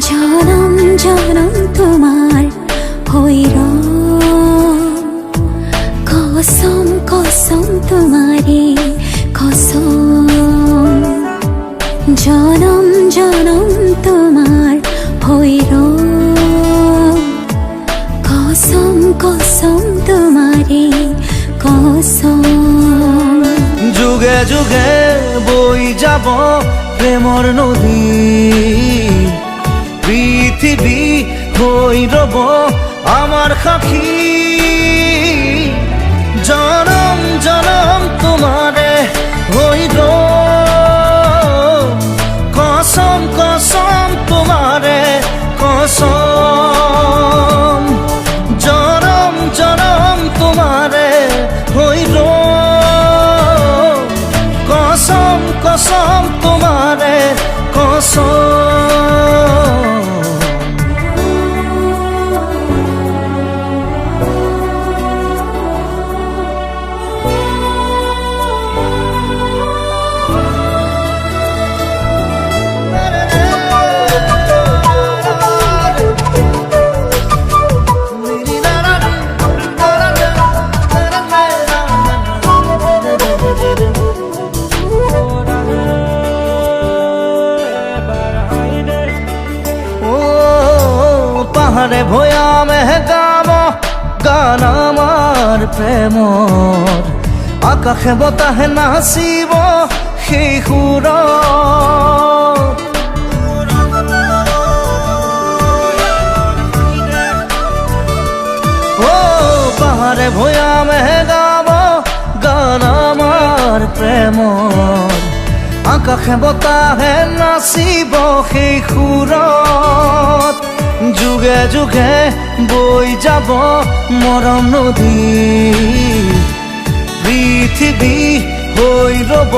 জনম জনম তোমার হইর কসম কসম তোমারে কসম জনম জনম তোমার হইর কসম কসম তোমারে কসম যুগে যুগে বই যাব প্রেমর নদী পৃথিবী হই রব আমার সাক্ষী জনম জনম তোমারে হইর কসম কসম তোমারে কসম জনম জনম তোমারে হইর কসম কসম তোমারে কসম পাহাড়ে ভয়ামে গাব গান আমার প্রেমর আকাশে বতাহে নাচিব সেই সুৰ পাহাড়ে ভয়ামে গাব গান আমাৰ প্ৰেমৰ আকাশে বতাহে নাচিব সেই সুৰত যুগে যুগে বই যাব মরম নদী পৃথিবী হই রব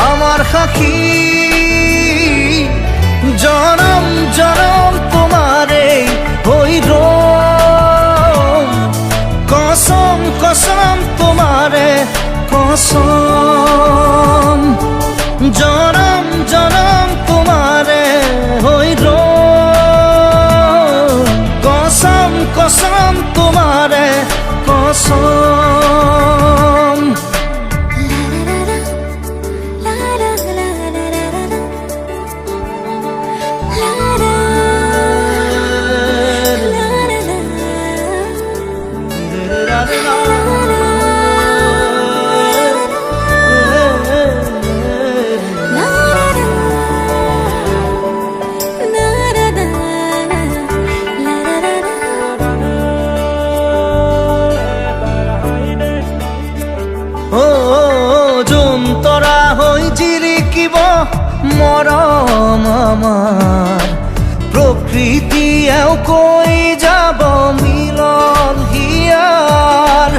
আমার সাক্ষী জনম জনম তোমারে হইর কসম কসম তোমারে কসম জনম জনম তোমারে হইর কসম তোমারে কসম তৰা হৈ জিৰিকিব মৰম আমাৰ প্ৰকৃতিয়েও কৈ যাব মিলন হিয়াৰ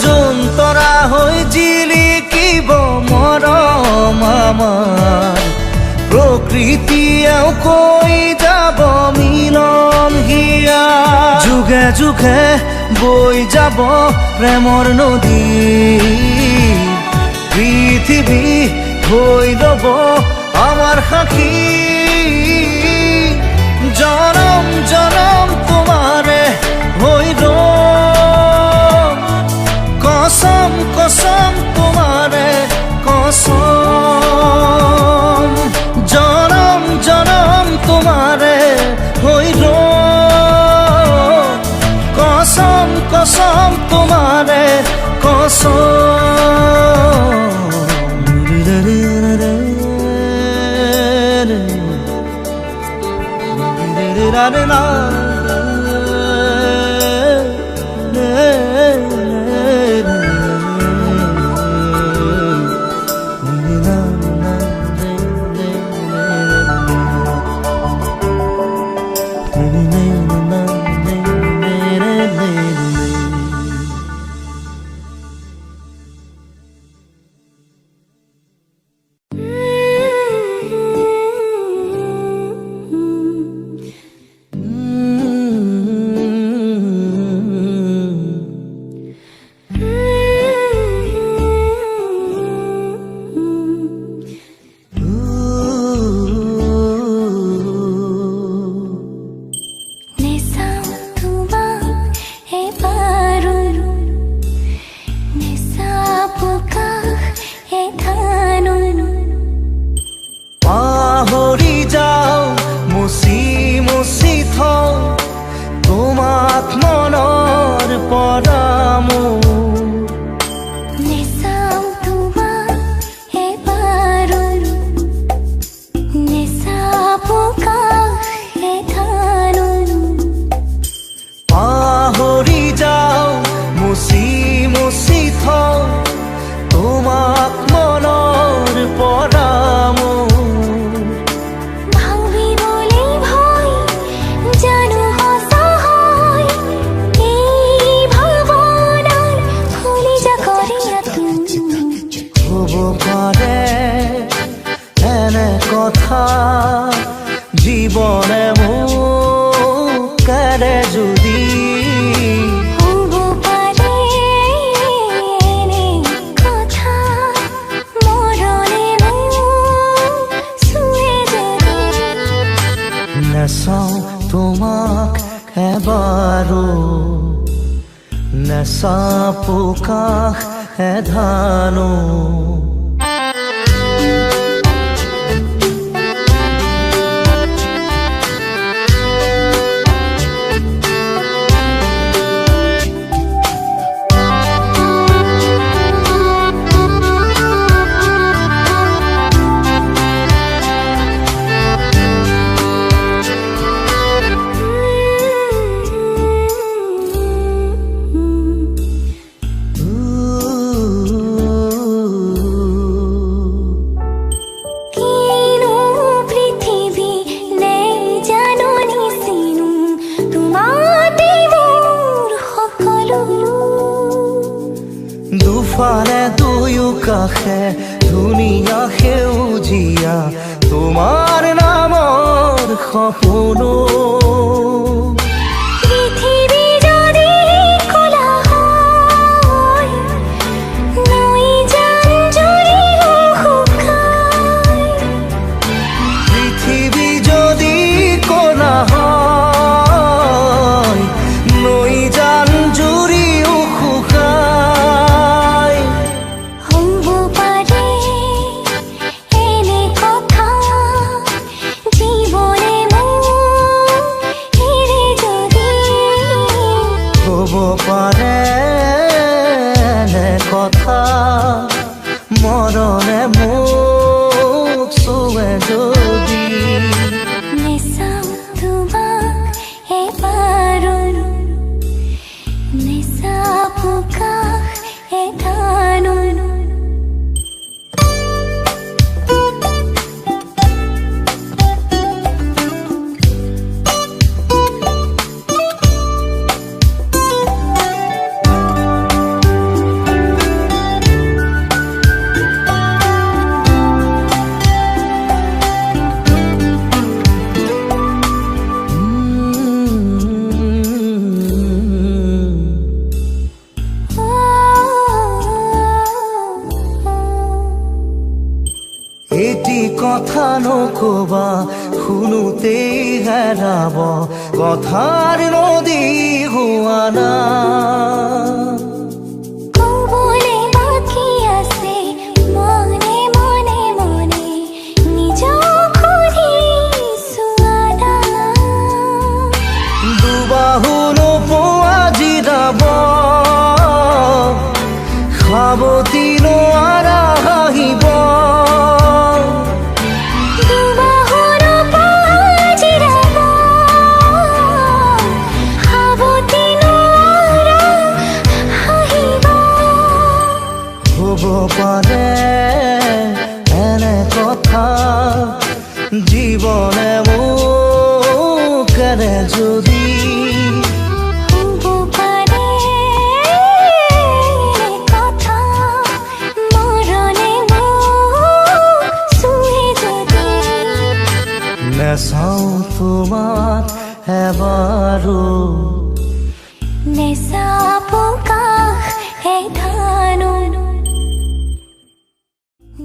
যোন তৰা হৈ জিৰিকিব মৰম আমাৰ প্ৰকৃতিয়েও কৈ যাব মিলন হিয়া যুগে যুগে বই যাব প্রেমর নদী পৃথিবী হই রব আমার সাক্ষী জনম জনম তোমারে হইর কসম কসম তোমারে কসম জনম জনম তোমারে হইর কসম কসম তোমারে কসম না কথা জীবনে মুখেৰে যদি হব পাৰে এনে কথা মৰণে মোক চুৱে যদি নেচাওঁ তোমাক এবাৰো নেচাপো কাষ এধানো দুফালে দুয়ো কাষে ধুনীয়া সেউজীয়া তোমাৰ নামৰ সপোনো পৃথিৱী যদি কলা হয় নৈ জান-জুৰি শুকায় পৃথিৱী যদি কলা হয় নৈ জান-জুৰি হব পাৰে এনে কথা জীৱনে মোক এৰি যদি হব পাৰে এনে কথা মৰণে মোক চুৱে যদি নেচাওঁ তোমাক এবাৰো নেচাপো কাষ এধানো এটি কথা নকবা শুনোতেই হেৰাব কথাৰ নদী হোৱা না ক'বলে বাকী আছে মনে মনে মনে নিজক সুধি চোৱা না দুবাহু নোপোৱা জিৰাব সাৱতি নোৱাৰা হাঁহিব দুবাহুৰ পৰা জিৰাব পাৰে এনে কথা জীৱনে মোক এনে যদি হ'ব পাৰে কথা মৰণে মোক চুই যদি নেচাওঁ তোমাক এবাৰো নেচাপো কাষ এই ধানো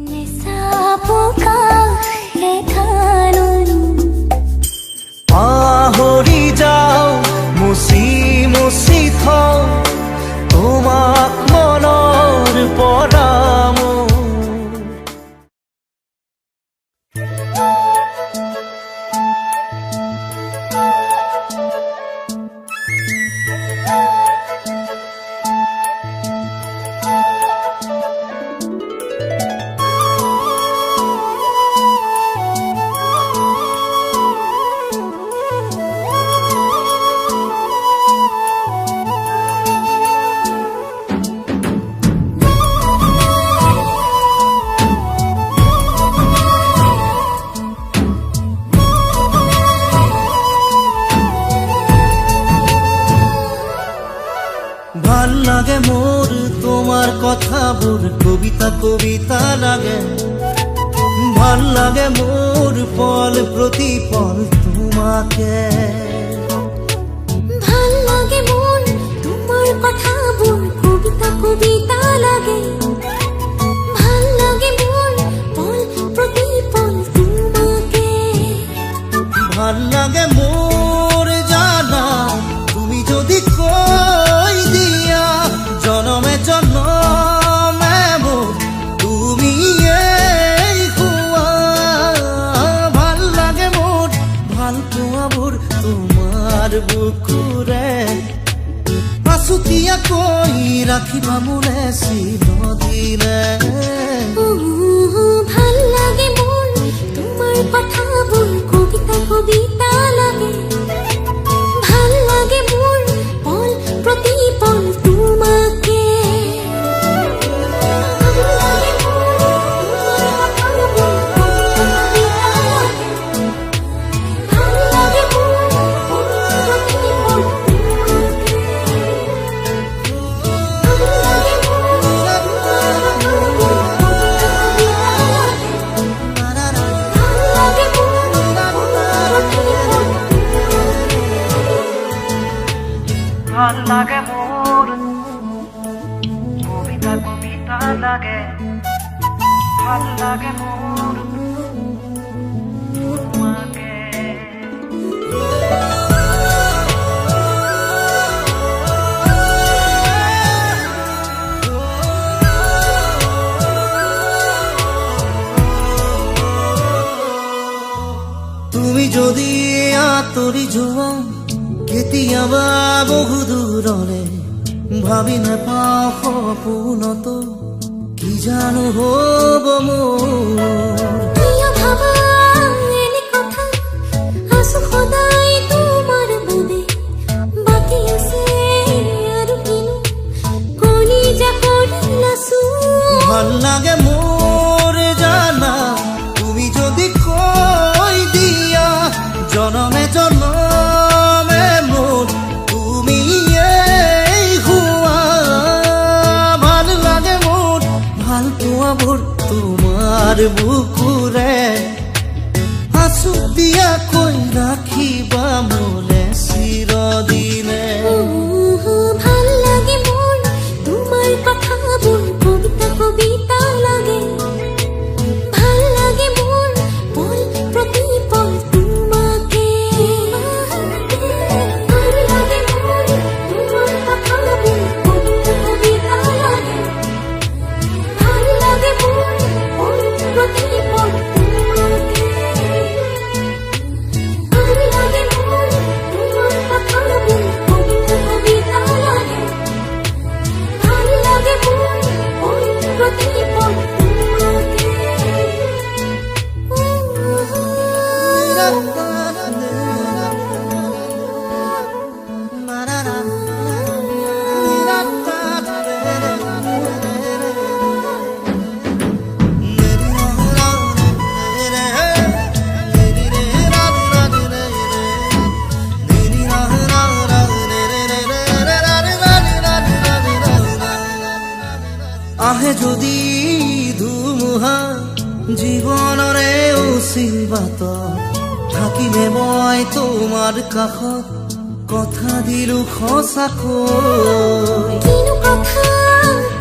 নেচাপো কাষ এই ধানো পাহৰি যাওঁ মুচি মুচি থওঁ তোমাক মনৰ পৰা মোৰ ভাল লাগে মোৰ তোমাৰ কথাবোৰ কবিতা কবিতা লাগে ভাল লাগে মোৰ পল প্ৰতি পল তোমাকে ভাল লাগে মোৰ তোমাৰ কথাবোৰ কবিতা কবিতা লাগে ভাল লাগে মোৰ পল প্ৰতি পল তোমাকে ভাল লাগে মোৰ জানা তুমি যদি কৈ দিয়া জনমে জনমে মোৰ তুমি এই হোৱা ভাল লাগে মোৰ ভাল পোৱাবোৰ তোমাৰ বুকুৰে আছুতীয়াকৈ ৰাখিবা মোলে চিৰদিনে ভাল লাগে মোৰ তোমাৰ কথাবোৰ কবিতা কবিতা লাগে ভাল লাগে মোৰ পল প্ৰতি পল তোমাকে ভাল লাগে মোৰ তোমাৰ কবিতা কবিতা লাগে ভাল লাগে মোৰ তোমাকে তুমি যদি আঁতৰি যোৱা কেতিয়াবা বহু দূৰলে ভাবি নাপাওঁ সপোনতো কি জানো হ'ব মোৰ কিয় ভাবা এনে কথা আছো সদায় তোমাৰ বাবে বাকী আছে আৰু কিনো কলিজা কৰিলাছো ভাল লাগে মোৰ জানা তুমি যদি কৈ দিয়া জনমে জনমে মোৰ তুমি এই হোৱা ভাল লাগে মোৰ ভাল পোৱাবোৰ তোমাৰ বুকুৰে আছুতীয়াকৈ ৰাখিবা মোলে চিৰদিনে ভাল লাগে মোৰ তোমাৰ কথাবোৰ কবিতা কবিতা লাগে ভাল লাগে মোৰ পল প্ৰতি পল তোমাকে ভাল লাগে মোৰ তোমাৰ কথাবোৰ কবিতা কবিতা লাগে ভাল লাগে মোৰ পল প্ৰতি পল তোমাকে ভাল লাগে মোৰ আহে যদি ধুমুহা জীৱনৰে অচিন থাকিলে মই তোমাৰ কাষত কথা দিলো সঁচাকৈ কিনো কথা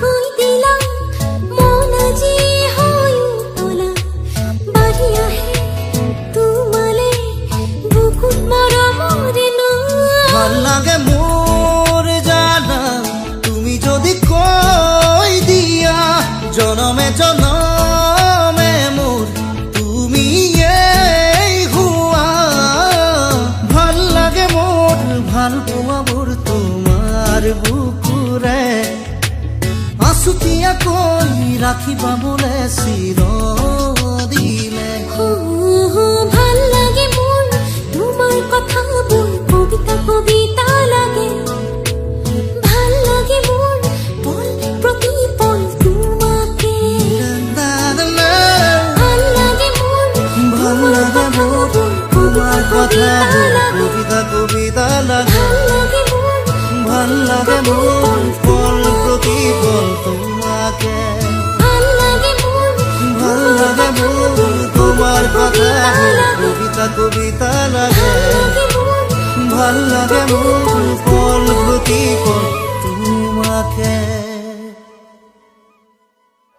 কৈ দিলা মন আজি হৈ উতলা বাঢ়ি আহে তোমালে বুকুত মৰমৰে ভাল লাগে মোৰ জানা তুমি যদি কৈ দিয়া জনমে জনমে মোৰ তুমি হোৱা ভাল লাগে মোৰ ভাল পোৱাবোৰ তোমাৰ বুকুৰে আছুতীয়াকৈ ৰাখিবা মোলে চিৰদিলে ভাল লাগে মোৰ তোমাৰ কথাবোৰ কবিতা কবিতা লাগে ভাল লাগে মোৰ পল প্ৰতি পল তোমাকে ভাল লাগে মোৰ ভাল লাগে মোৰ তোমাৰ কথাবোৰ কবিতা কবিতা লাগে ভাল লাগে মোৰ ভাল লাগে মোৰ পল প্ৰতি পল তোমাকে ভাল লাগে মোৰ ভাল লাগে মোৰ তোমাৰ কথাবোৰ কবিতা কবিতা লাগে ভাল লাগে মোৰ পল প্ৰতি পল তোমাকে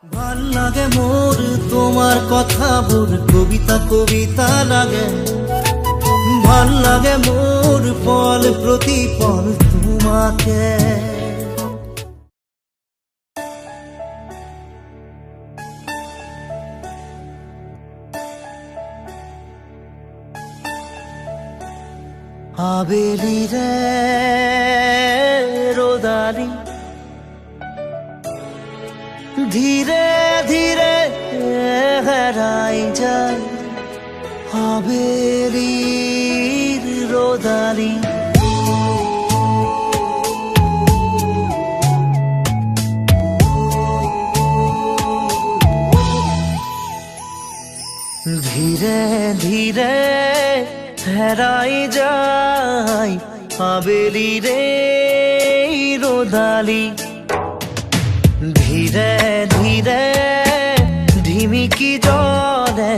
ভাল লাগে মোৰ তোমাৰ কথাবোৰ কবিতা কবিতা লাগে ভাল লাগে মোৰ পল প্ৰতি পল তোমাকে আবেলিৰে ৰ'দালি ধীৰে ধীৰে হেৰাই যায় আবেলিৰ ৰ'দালি ধীৰে ধীৰে হেৰাই যায় আবেলিৰে ৰ'দালি ধীৰে ধীৰে ঢিমিকি জ্বলে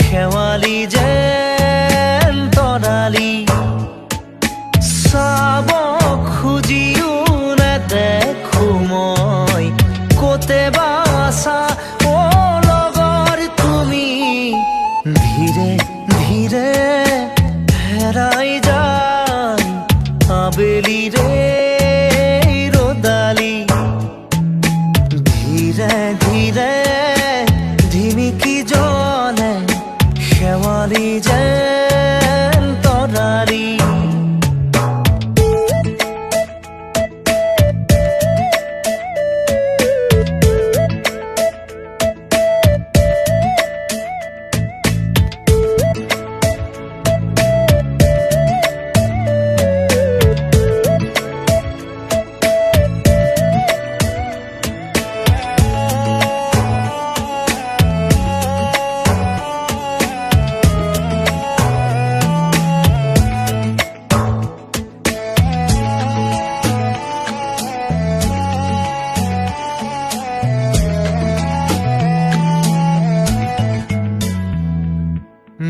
শেৱালি যেন তৰালি চাব খুজিও নেদেখো মই ক'তে বাছা অ লগৰ তুমি ধীৰে ধীৰে হেৰাই যায় আবেলিৰে ৰ'দালি ধীৰে ধীৰে ঢিমিকি জ্বলে শেৱালি যেন তৰালি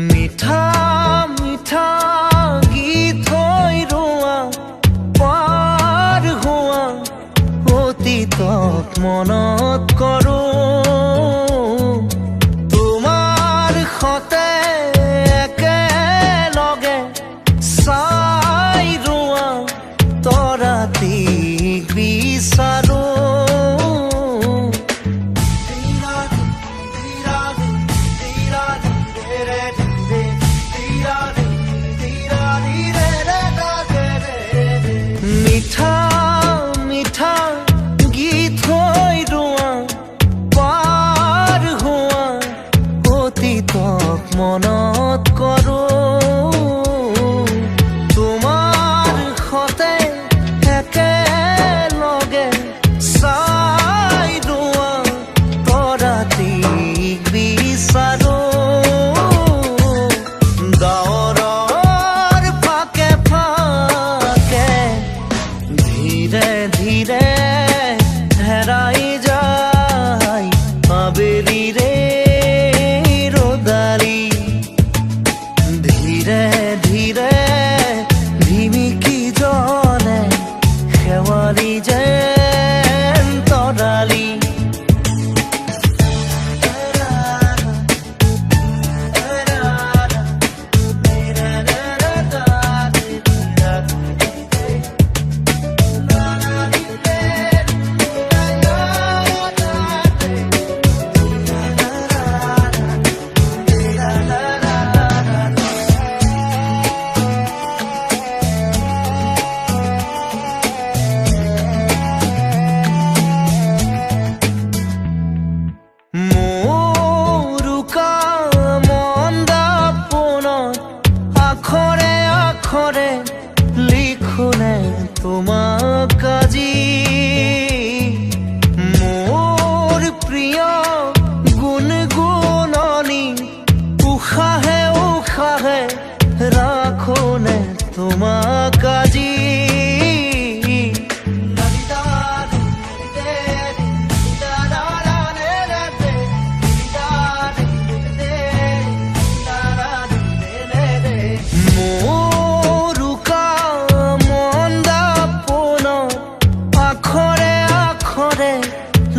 মিঠা মিঠা গীত হৈ ৰোৱা পাৰ হোৱা অতীতক মনত কৰোঁ তোমাৰ সতে একেলগে চাই ৰোৱা তৰাটিক বিচাৰোঁ মিঠা মিঠা গীত হৈ ৰোৱা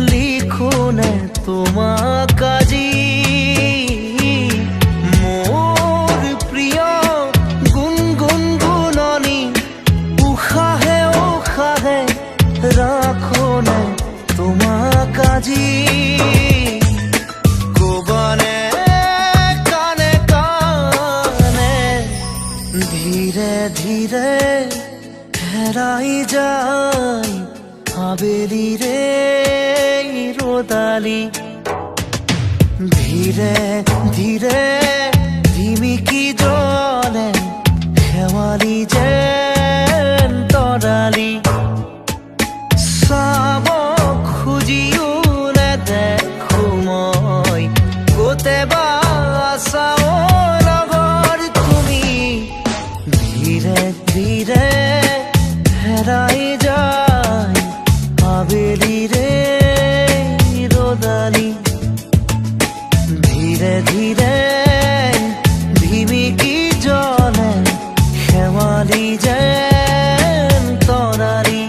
লিখোনে তোমাক আজি মোৰ প্ৰিয় গুণগুণ গুণনি উশাহে উশাহে ৰাখোনে তোমাক আজি কবানে কানে কানে ধীৰে ধীৰে হেৰাই যায় আবেলিৰে ৰোদালি ধীৰে ধীৰে ধিমিকি জলে শেৱালি যেন তৰালি চাব খুজিও নেদেখো মই গোটেবা আছাও লগৰ তুমি ধীৰে ধীৰে হেৰাই যায় আবেলিৰে ৰোদালি ধীৰে ধীৰে ধিমিকি জলে শেৱালি যেন তৰালি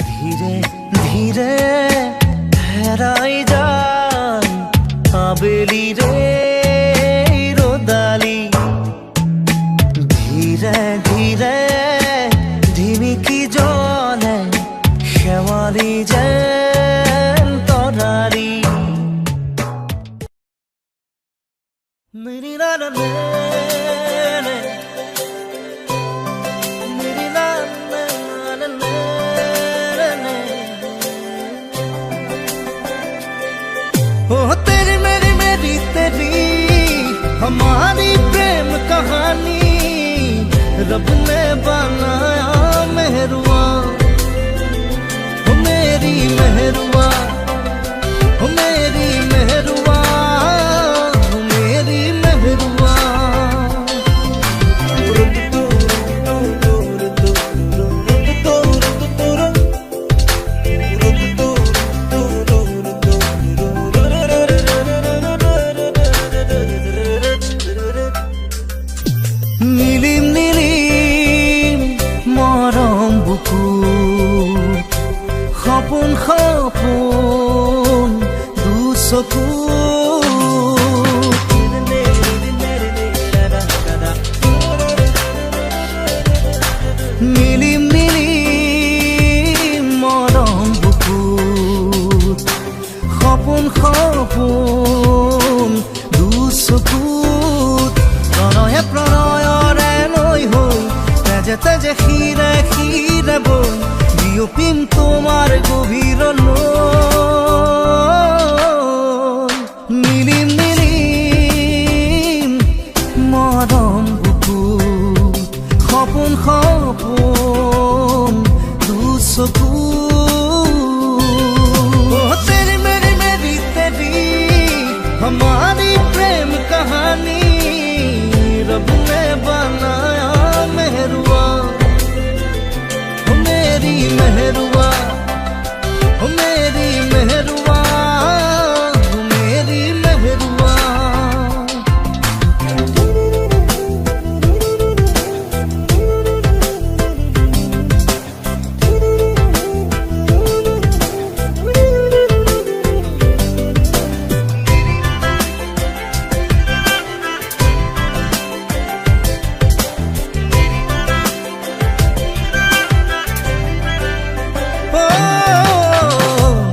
ধীৰে ধীৰে হেৰাই যায় আবেলিৰে ৰোদালি ধীৰে ধীৰে ধিমিকি জলে শেৱালি যেন তৰালি ओ तेरी मेरी मेरी तेरी हमारी प्रेम कहानी रब ने बनाया मेहरुआ ओ मेरी मेहरुआ ओ मेरी मेहरुआ ओ मेरी मेहरुआ নীলিম নীলিম মৰম বুকু সপোন সপোন দুচকু নীলিম নীলিম মৰম বুকু সপোন সপোন দুচকু প্ৰণয়ে প্ৰণয়ৰে নৈ হৈ তেজে তেজে শিৰে শিৰে বৈ বিয়পিম তোমাৰ গভীৰলৈ নীলিম নীলিম মৰম বুকু সপোন সপোন দুচকু तेरी मेरी मेरी तेरी हमारी प्रेम कहानी रब ने बनाया मेहरुआ ओ मेरी मेहरुआ ओ मेरी मेहरुआ ओ मेरी मेहरुआ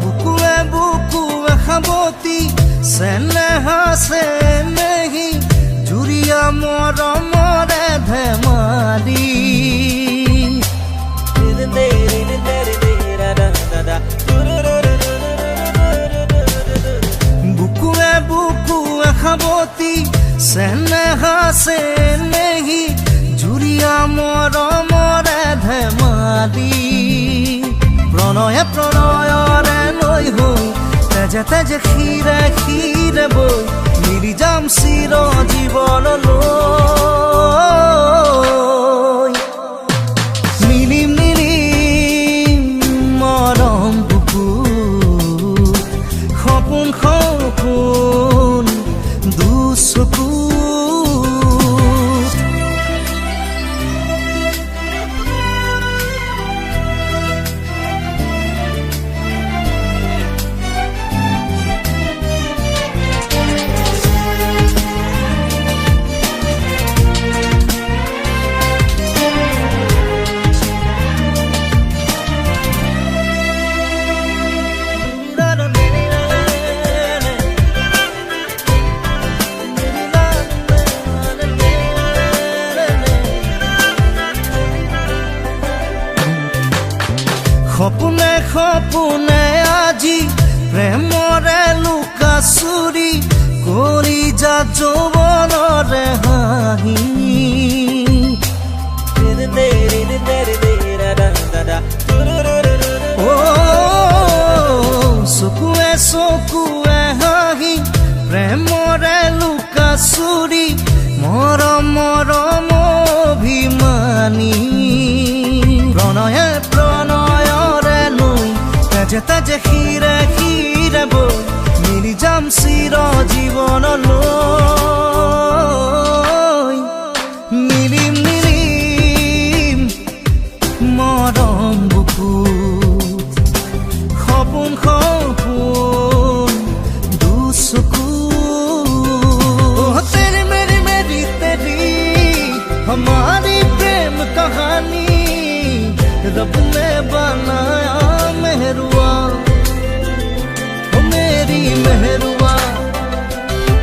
বুকুৱে বুকুৱে খাবতি চেনেহা চেনেহী জুৰিয়া মৰমৰে ধেমালি বুকুৱে বুকুৱে খাবতি চেনেহা চেনেহী জুৰিয়া মৰমৰে ধেমালি প্ৰণয়ে প্ৰণয়ৰে নৈ হৈ তেজে তেজে শিৰে শিৰে বৈ মিলি যাম চিৰ জীৱনলৈ সপোনে সপোনে আজি প্ৰেমৰে লুকা চুৰি কৰি যা যৌৱনৰে হাঁহি চকুৱে চকুৱে হাঁহি প্ৰেমৰে লুকা চুৰি মৰম মৰম অভিমানী প্ৰণয়ে প্ৰণয়ৰে নৈ তেজে তেজে শিৰে শিৰে বৈ মিলি যাম চিৰ জীৱনলৈ মিলিম মিলিম মৰম বুকুত সপোন সপোন দুচকু तेरी मेरी मेरी तेरी हमारी प्रेम कहानी रब ने बनाया मेहरुआ ओ मेरी मेहरुआ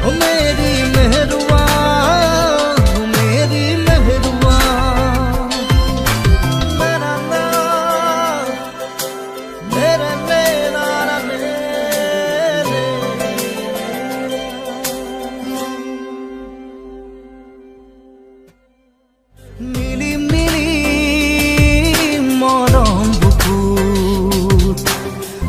ओ मेरी मेहरुआ ओ मेरी मेहरुआ मेरा नाम मेरा मेरा मेरे মিলিম মিলিম মৰম বুকুত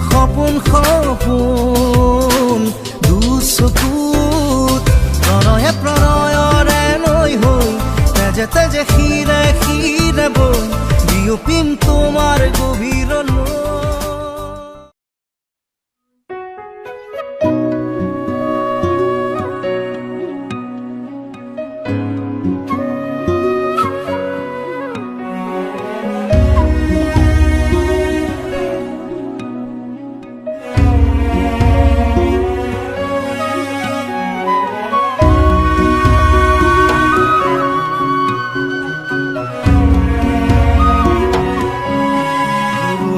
সপোন সপোন দুচকুত প্ৰণয়ে প্ৰণয়ৰে নৈ হৈ তেজে তেজে শিৰে শিৰে বৈ বিয়পিম তোমাৰ গভীৰলৈ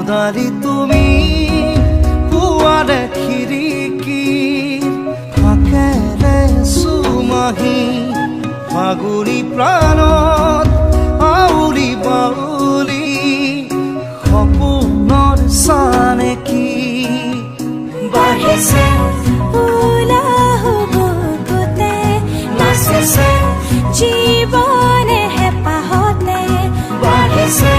দাৰি তুমি পুৱাৰে খিৰিকীৰ ফাকেৰে চুমাহি ফাগুৰি প্ৰাণত আউৰি বাউলি সপোনৰ চানেকি বাঢ়িছে উলাহ বুকুতে নাচিছে জীৱনে হেঁপাহতে বাঢ়িছে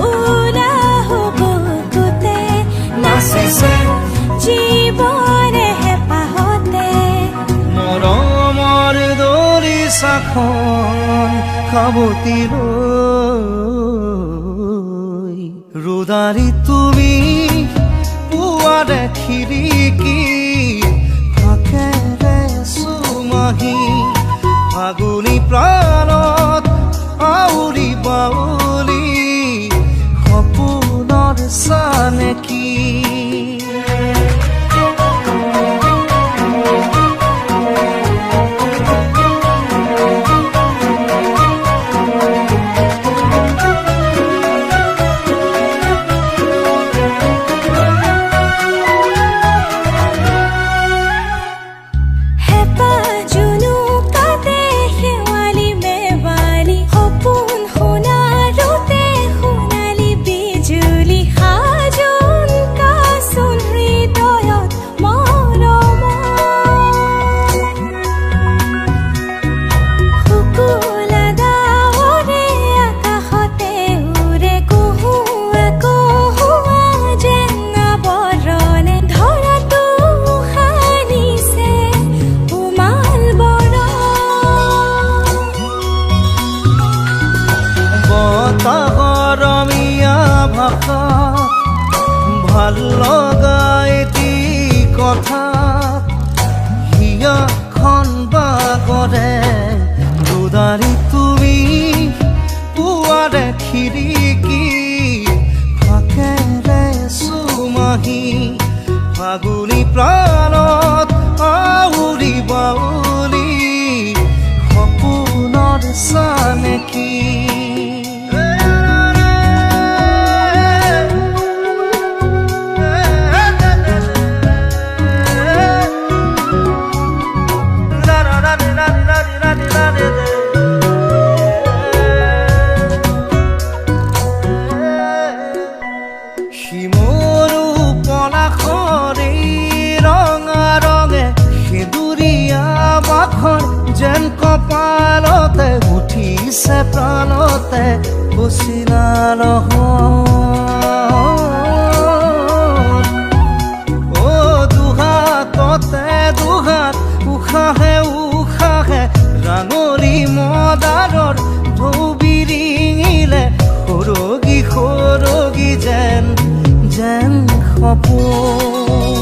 উলাহ বুকুতে নাচিছে জীৱনে হেঁপাহতে মৰমৰ দৰিচাখন সাৱটি লৈ ৰোদাৰি তুমি পুৱাৰে খিৰিকী ফাকেৰে চুমাহি ফাগুনি প্ৰাণত আউৰি বাউলি সপোনৰ চানেকি ভাল লগা এটি কথা হিয়াখন বাগৰে দুদাৰি তুমি পুৱাৰে খিৰিকী ফাকেৰে চুমাহি ফাগুনি প্ৰাণত আউৰি বাউলি সপোনৰ চানেকি পচিলা নহয় অ দুহাততে দুহাত উশাহে উশাহে ৰাঙলী মদাৰৰ ঢৌ বিৰিঙিলে সৰগী সৰগী যেন যেন সপোন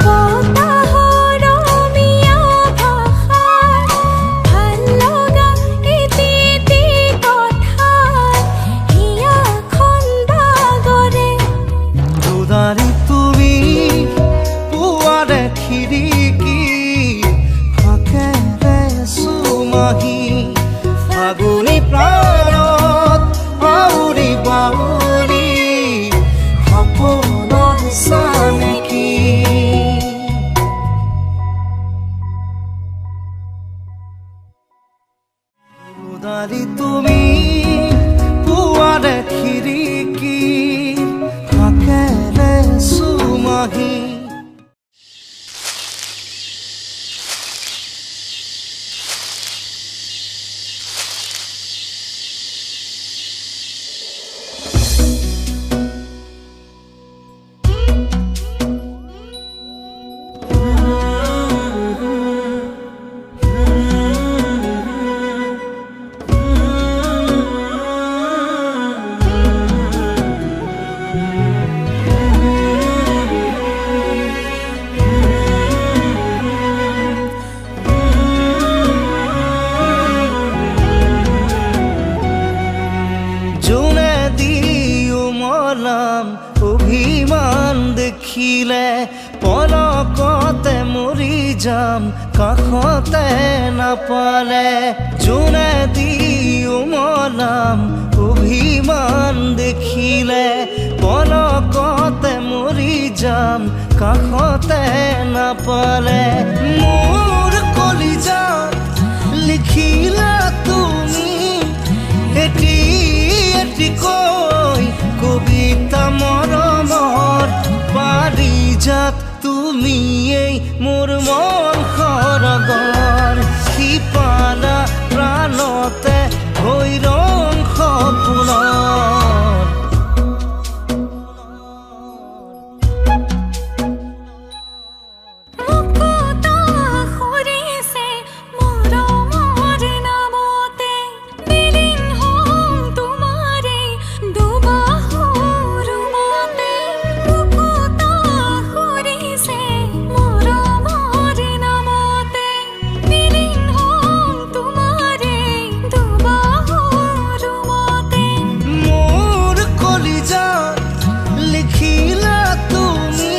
বতাহৰ অমিয়া ভাষাৰ ভাল লগা ইতি ইতি কথাৰ হিয়াখন বাগৰে দুদাৰি তুমি পুৱাৰে খিৰিকী ফাকেৰে চুমাহী ফাগুনী প্ৰাণত আউৰি বাউৰি সপোনৰ চানেকি দুদাৰি তুমি পুৱাৰে খিৰিকী ফাকেৰে চুমাহী জোনে দিও মলাম অভিমান দেখিলে পলকতে মৰি যাম কাষতে নাপালে জোনে দিও মলাম অভিমান দেখিলে পলকতে মৰি যাম কাষতে নাপালে মোৰ কলিজাত লিখিলা তুমি এটি এটিকৈ কবিতা মৰমৰ পাৰিজাত তুমিয়েই মোৰ মন সৰগৰ সিপালা প্ৰাণতে হৈ ৰং সপোনৰ মুকুতা সৰিছে মৰমৰ নামতে বিলীন হম তোমাৰে দুবাহুৰ মতে মুকুতা সৰিছে মৰমৰ নামতে বিলীন হম তোমাৰে দুবাহুৰ মতে মোৰ কলিজাত লিখিলা তুমি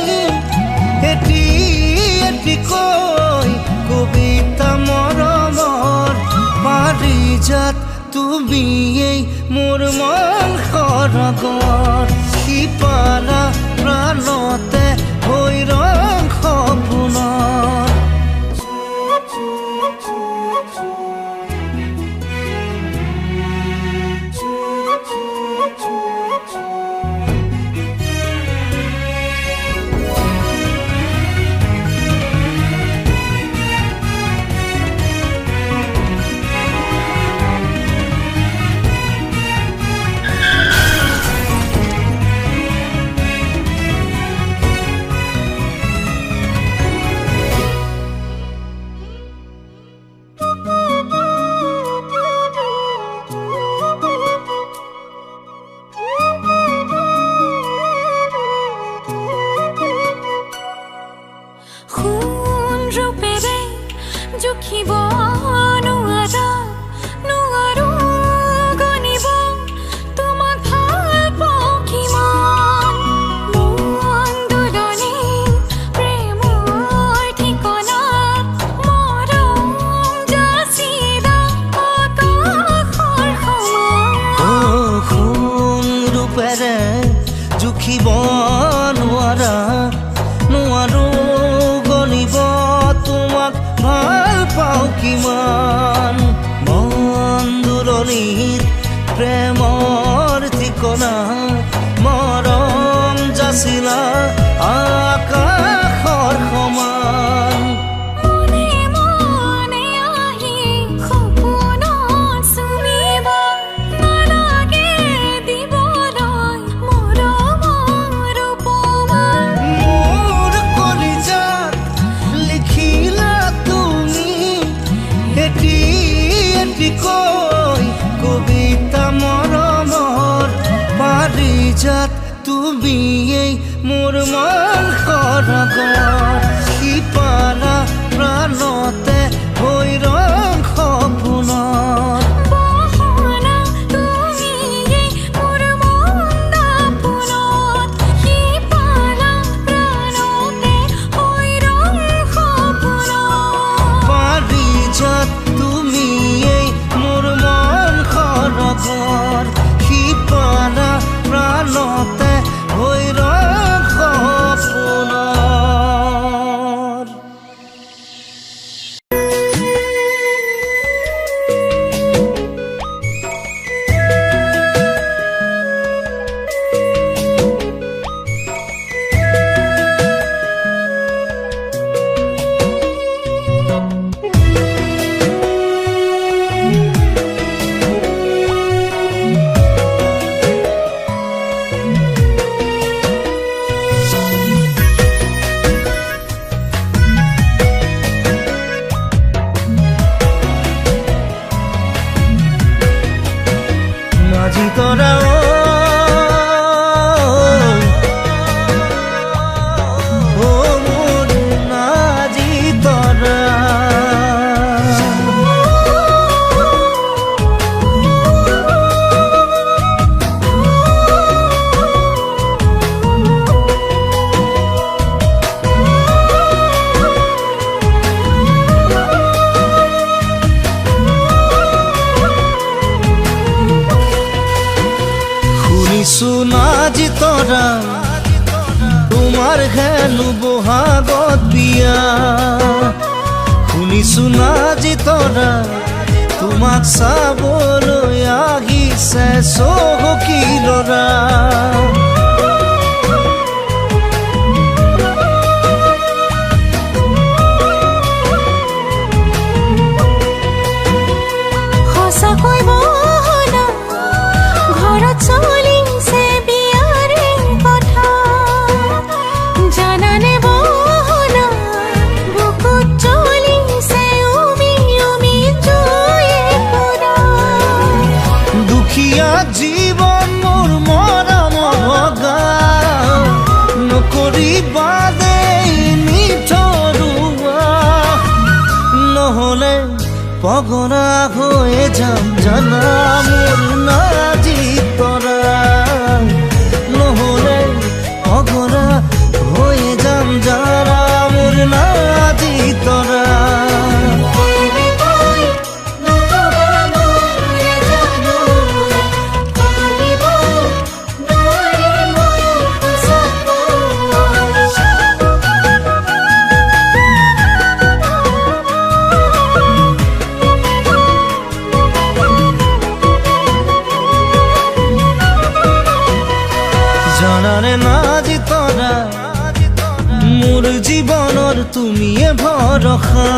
এটি এটিকৈ কবিতা মৰমৰ পাৰিজাত তুমিয়েই মোৰ মন সৰগৰ সিপালা প্ৰাণতে হৈ ৰং সপোনৰ সোণ ৰূপেৰে জুখিব নোৱাৰা নোৱাৰো গণিব তোমাক ভাল পাওঁ কিমান মন দুলনি প্ৰেমৰ ঠিকনা মৰম যাচিলা আকাশৰ সমান সোণ ৰূপেৰে জুখিব নোৱাৰা নোৱাৰো গণিব তোমাক ভাল পাওঁ কিমান মিষ্টিকৈ কবিতা মৰমৰ পাৰিজাত তুমিয়েই মোৰ মন সৰগৰ সিপাৰা প্ৰাণতে হৈ ৰং সপোনৰ বহনা তুমিয়েই মোৰ মন্দাপোনত সিপাৰা প্ৰাণতে হৈ ৰং সপোনত পাৰিজাত তুমিয়েই মোৰ মন সৰগৰ সিপাৰা প্ৰাণতে হৈ ৰং সপোনৰ আজি তৰা ও মোৰ নাজি তৰা শুনিছো নাজি তৰা তোমাৰ হেনো বহাগত বিয়া শুনিছো নাজি তৰা তোমাক চাবলৈ আহিছে চহকী ল'ৰা সঁচাকৈ বহনা ঘৰত চলিছে বিয়াৰে কথা জানানে বহনা বুকুত চলিছে উমি উমি জুয়ে পৰা দুখীয়া জীৱন মোৰ মৰম ভগা নকৰিবা দেই নিঠৰুৱা নহ'লে পগৰা হৈ যাম জানা মোৰ নাজি তৰা নহ'লে পগৰা হৈ যাম জানা মোৰ নাজি তৰা জানানে নাজি তৰা মোৰ জীৱনৰ তুমিয়ে ভৰসা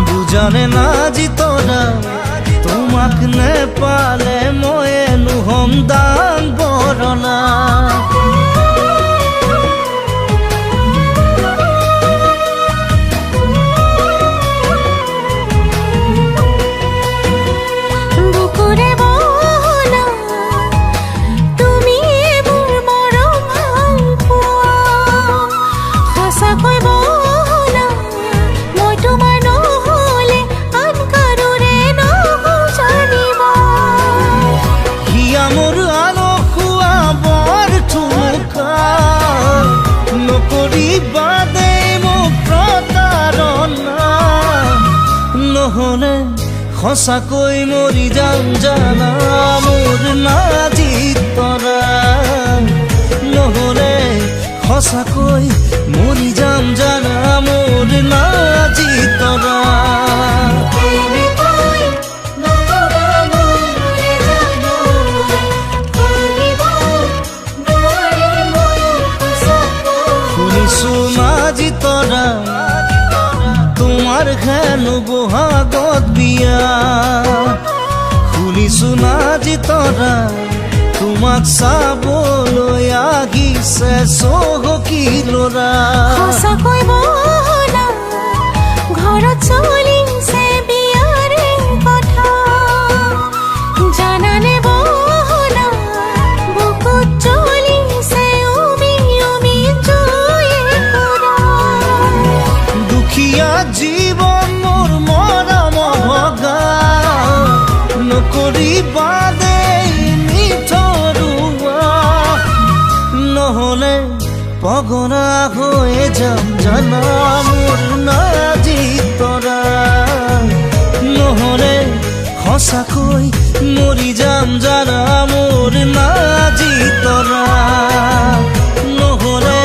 বুজানে নাজি তৰা তোমাক নেপালে মই নুহম দান বৰণা বুকুৰে বহনা তুমি মোৰ মৰম ভালপোৱা সঁচাকৈ বহনা মই তোমাৰ নহ'লে আন কাৰোৰে জানিবা হিয়া মোৰ আলসুৱা বৰ ঠুমকা নকৰিবা দেই মোক প্ৰতাৰণা নহ'লে সঁচাকৈ মৰি যাম জানা মোৰ নাজি তৰা নহ'লে সঁচাকৈ মৰি যাম জানা মোৰ নাজি তৰা শুনিছো নাজি তৰা তোমাৰ হেনো বহাগত বিয়া শুনিছো নাজি তৰা তোমাক চাবলৈ আহিছে চহকী ল'ৰা সঁচাকৈ বহনা ঘৰত চলিছে বিয়াৰে সঁচাকৈ মৰি যাম জানা মোৰ নাজি তৰা নহ'লে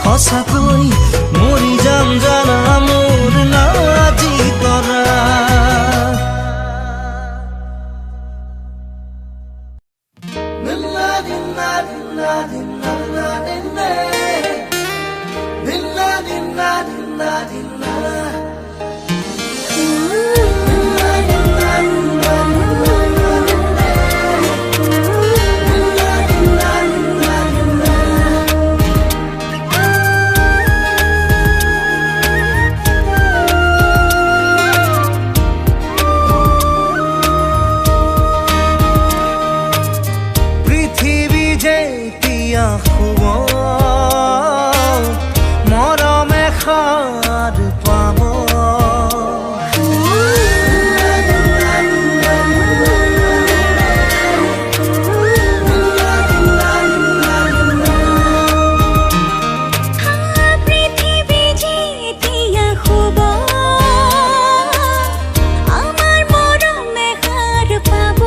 সঁচাকৈ মৰি যাম জানা মোৰ নাজি তৰা মৰমে খাৰ পাব পৃথিৱী যেতিয়া শুব আমাৰ মৰমে সাৰ পাব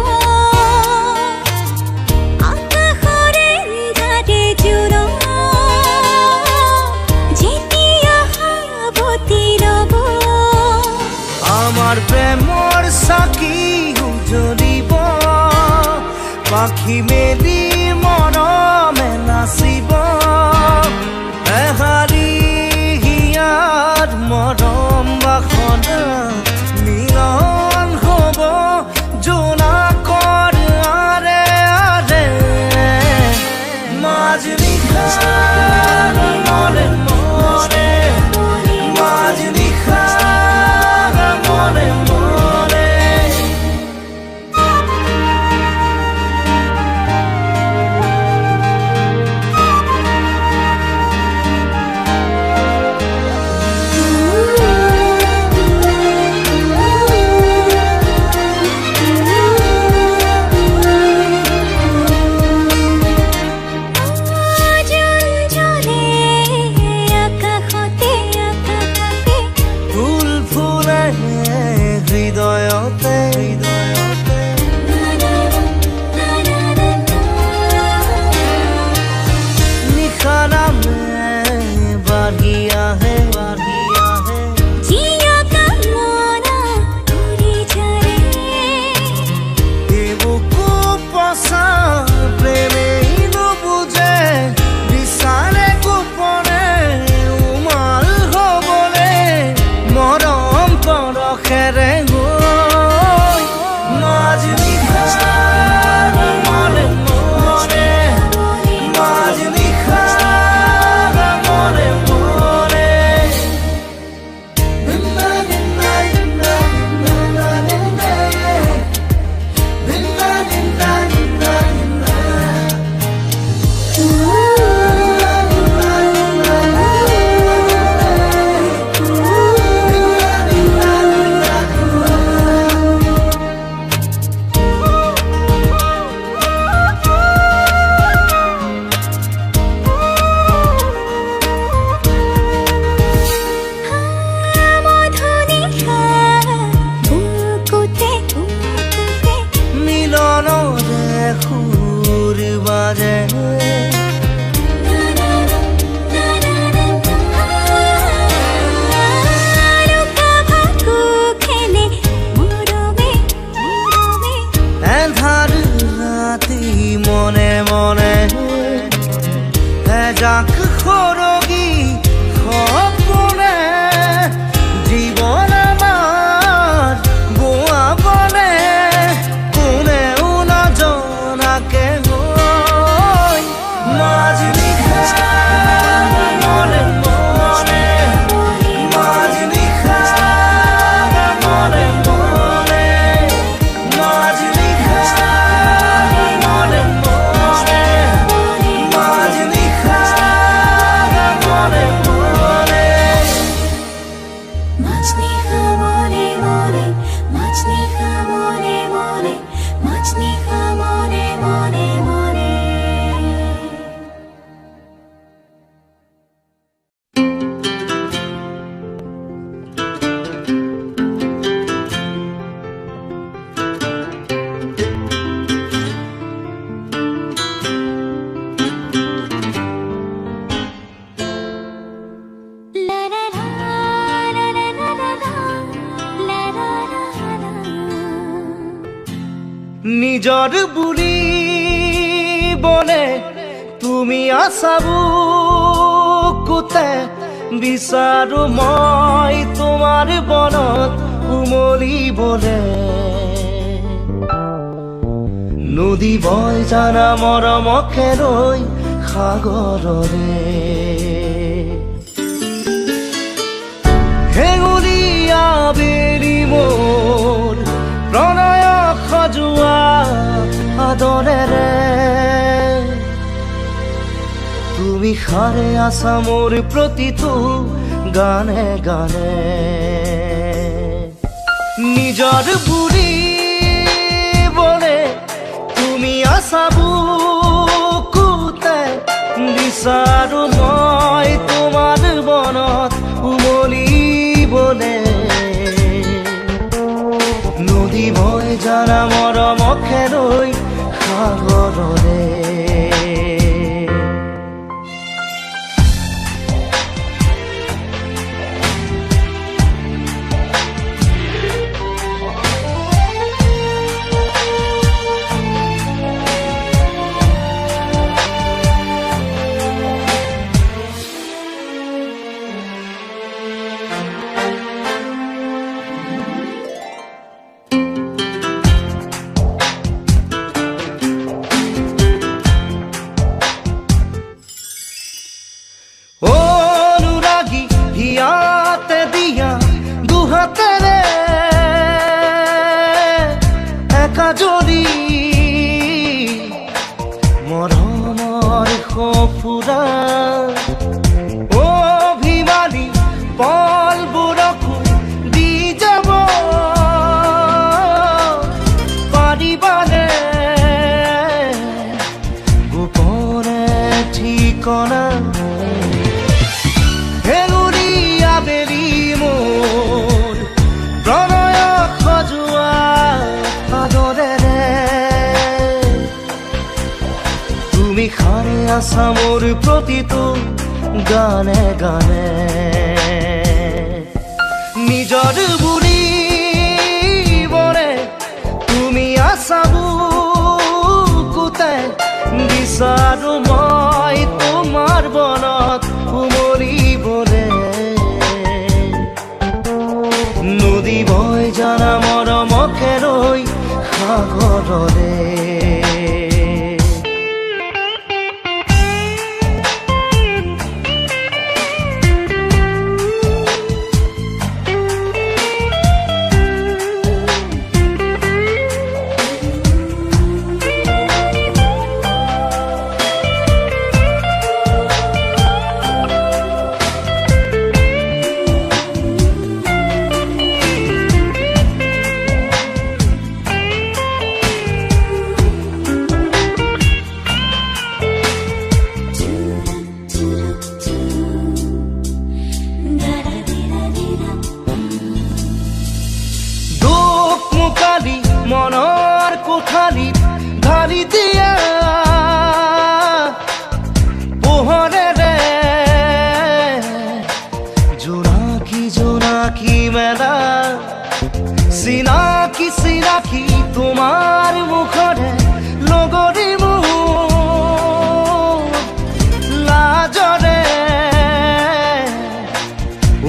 আকাশৰে ধাৰে জোৰা যেতিয়া সাৱতি ৰ'ব আমাৰ প্ৰেমৰ চাকি জ্বলিব পাখি মেলি মৰমে নাচিব এহাৰি হিয়াত মৰম বাসনা মিলন হ'ব জোনাকৰ আৰে আৰে মাজ নিশাৰ মনে মনে মাজ নিশাৰ মনে মনে ফুল ফুলে হৃদয়তে নিশা নামে বাঢ়ি আহে বুকু পচা প্ৰেমেই নুবুজে বিচাৰে গোপনে উমাল হ'বলে মৰম পৰশেৰে নিজৰ বুলি বনে তুমি আছা বুকুতে বিচাৰো মই তোমাৰ বনত উমলিবলে নদী বৈ জানা মৰমকে ৰৈ সাগৰৰে হেঙুলীয়া বেলি মোৰ প্ৰণয় সজোৱা আদৰেৰে তুমি সাৰে আছা মোৰ প্ৰতিটো গানে গানে নিজৰ বুলি বনে তুমি আছা বুকুতে বিচাৰো মই তোমাৰ বনত উমলিবলে নদী বৈ জানা মৰমকে ৰৈ সাগৰৰে অনুৰাগী হিয়াতে দিয়া দুহাতেৰে একা জড়ি মৰমৰ সফুৰা অভিমানী পলবোৰকো দি যাব পাৰিবানে গোপনে ঠিকনা হেঙুলীয়া বেলি মোৰ প্ৰণয় সজোৱা আদৰেৰে তুমি সাৰে আছা মোৰ প্ৰতিটো গানে গানে নিজৰ বুলি বনে তুমি আছা বুকুতে বিচাৰো মই তোমাৰ বনত উমলিবলে নদী বৈ জানা মৰমকে ৰৈ সাগৰৰে মনৰ কোঠালিত ঢালি দিয়া পোহৰেৰে জোনাকী জোনাকী মেলা চিনাকি চিনাকি তোমাৰ মুখৰে লগৰী মোৰ লাজৰে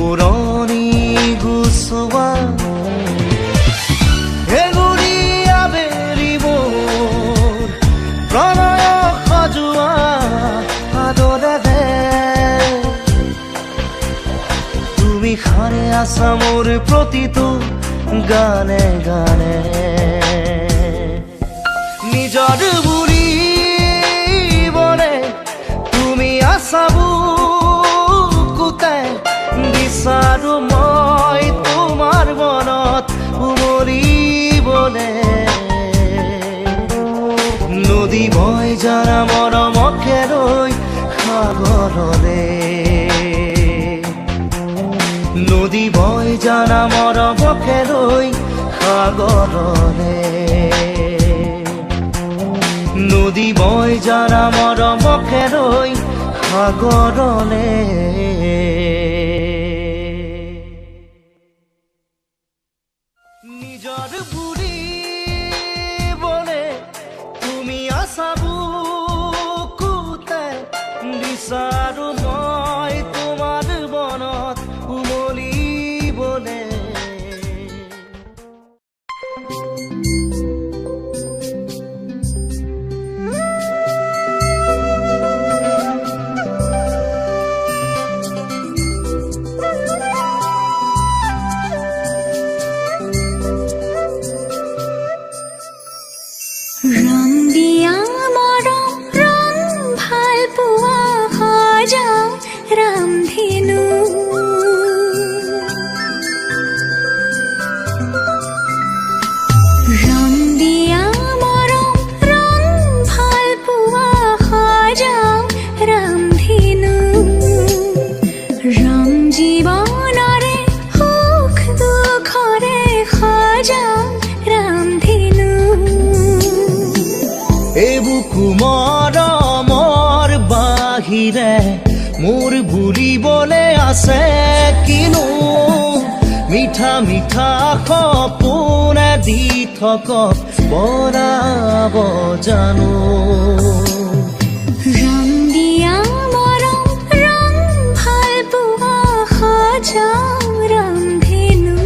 উৰণি গুচোৱা প্ৰণয় সজোৱা আদৰেৰে তুমি সাৰে আছা মোৰ প্ৰতিটো গানে গানে নিজৰ বুলি বনে তুমি আছা বুকুতে বিচাৰো মই তোমাৰ বনত উমলিবলে নদী বৈ জানা মৰমকে ৰৈ সাগৰৰে নদী বৈ জানা মৰমকে ৰৈ সাগৰৰে নদী বৈ জানা মৰমকে ৰৈ সাগৰলে নিজৰ বুলি বনে বুকু মৰমৰ বাহিৰে মোৰ বুলিবলে আছে কিনো মিঠা মিঠা সপোনে দি থকক বৰাব জানো ৰং দিয়া মৰম ৰং ভাল পোৱা সজাও ৰংধেনু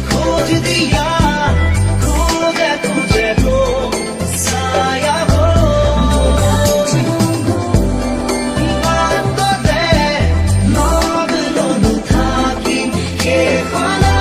खोज दिया खोजे तुझे को साया हो बात तो दे लग लो था कि के खाना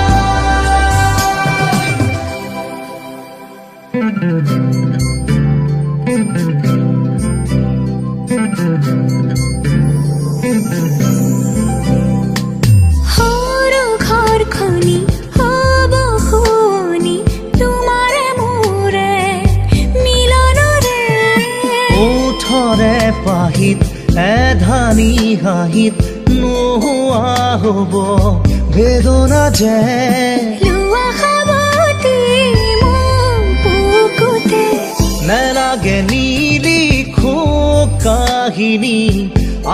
সৰু ঘৰখনি হ'ব শুৱনি তোমাৰে মোৰে মিলনৰে ওঠৰে পাহিত এধানি হাঁহিত নোহোৱা হ'ব বেদনা যে লোৱা সাৱটি মোৰ বুকুতে নেলাগে নিলিখো কাহিনী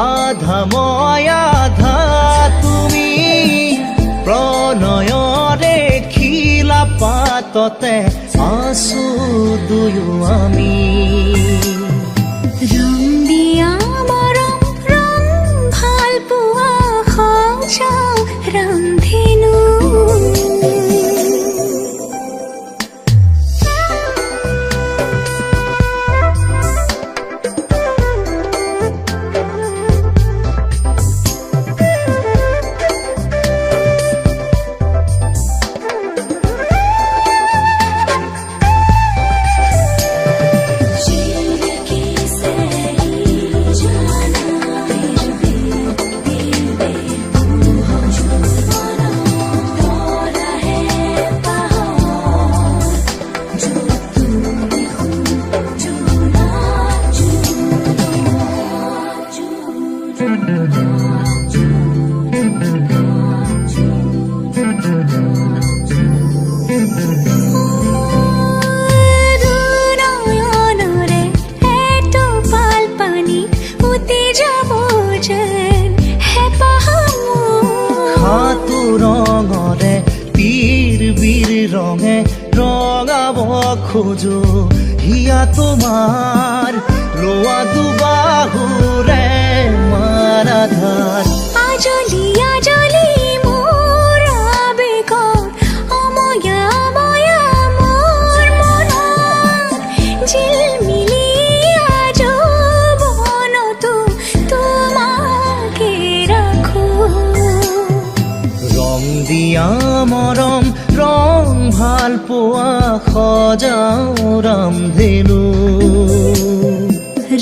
আধা মই আধা তুমি প্ৰণয়ৰে খিলা পাততে আছো দুয়ো আমি ৰং দিয়া মৰম ৰং ভাল পোৱা সজাও ৰংধেনু দুনয়নৰে এটোপাল পানী উটি যাব যেন হেঁপাহ মোৰ। হাতু ৰঙৰে পীৰ বীৰ ৰঙে ৰঙাব খোজো হিয়া তোমাৰ লোৱা দুবাহুৰে মাৰাধাৰ আজলি আজলি মোৰ আবেগৰ অময়া অময়া মোৰ মনত জিলমিলি যৌৱনতো তোমাকে ৰাখো ৰং দিয়া মৰম ৰং ভাল পোৱা সজাও ৰামধেনু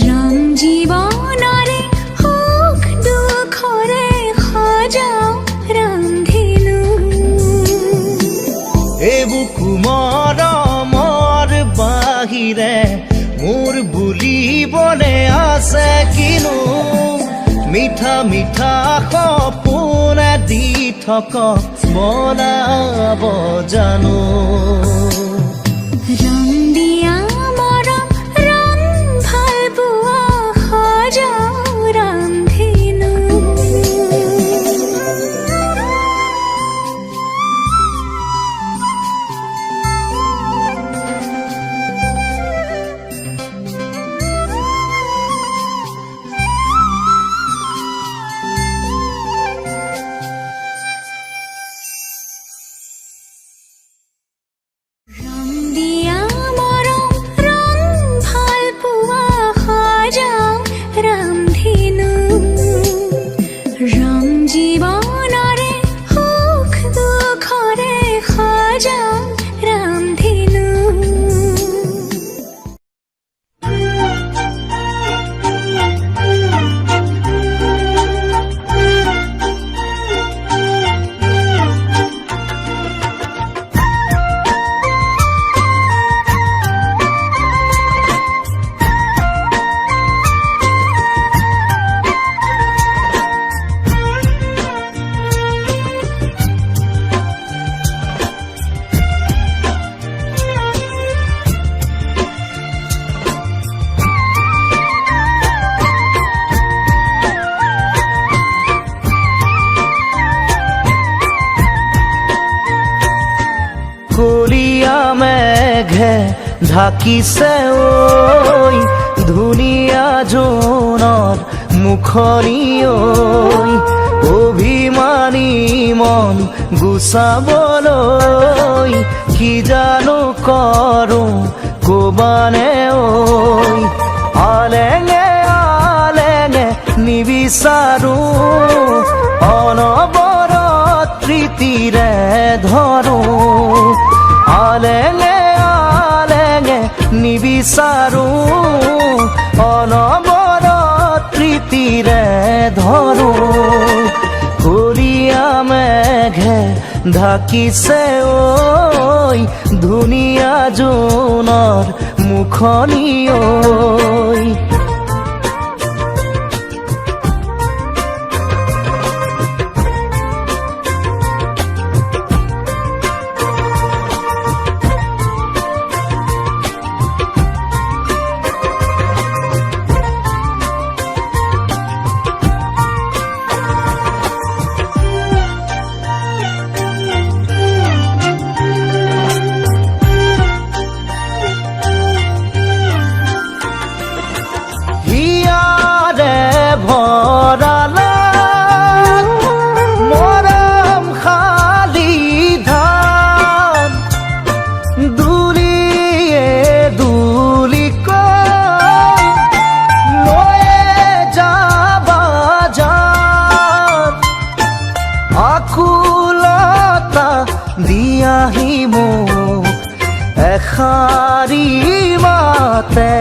ৰং জীৱনৰে সুখ দুখৰে সজাও ৰামধেনু এই বুকু মৰমৰ বাহিৰে মোৰ বুলিবলে আছে কিনো মিঠা মিঠা সপোনে দি থকক বনাব জানো ৰং দিয়া মৰম ৰং ভাল পোৱা সজাও ৰামধেনু ৰং দিয়া মেঘে ঢাকিছে ঐ ধুনীয়া জোনৰ মুখনি ঐ অভিমানী মন গুচাবলৈ কি জানো কৰোঁ কবানে ঐ আলেঙে আলেঙে নিবিচাৰোঁ অনবৰত প্ৰীতিৰে ধৰোঁ আলেঙে আলেঙে নিবিচাৰোঁ অনবৰত প্ৰীতিৰে ধৰোঁ কলীয়া মেঘে ঢাকিছে ঐ ধুনীয়া জোনৰ মুখনি ঐ দিয়াহি মোক এষাৰি মাতে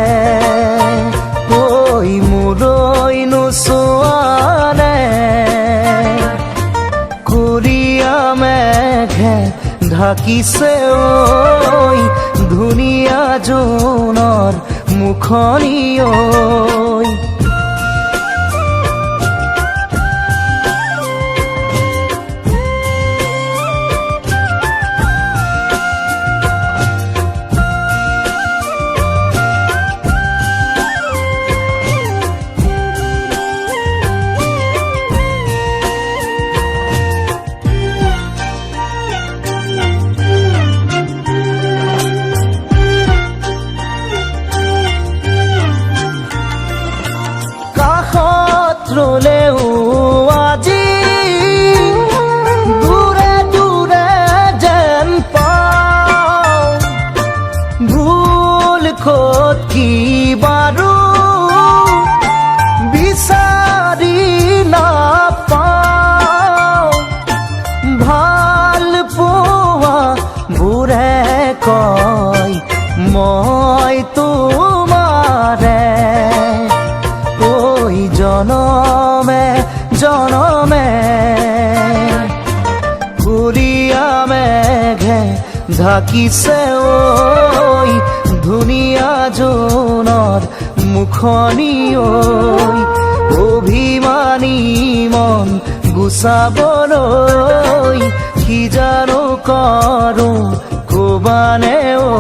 ঐ মোলৈ নোচোৱানে কলীয়া মেঘে ঢাকিছে ঐ ধুনীয়া জোনৰ মুখনি ঐ ৰলেও আজি দূৰে দূৰে যেন পাওঁ ভুল ক'ত কি বাৰু বিচাৰি নাপাওঁ ভাল পোৱা বোৰে কয় মই তোমাৰে জনমে জনমে কলীয়া মেঘে ঢাকিছে ঐ ধুনীয়া জোনৰ মুখনি ঐ অভিমানী মন গুচাবলৈ কি জানো কৰোঁ কবানে ঐ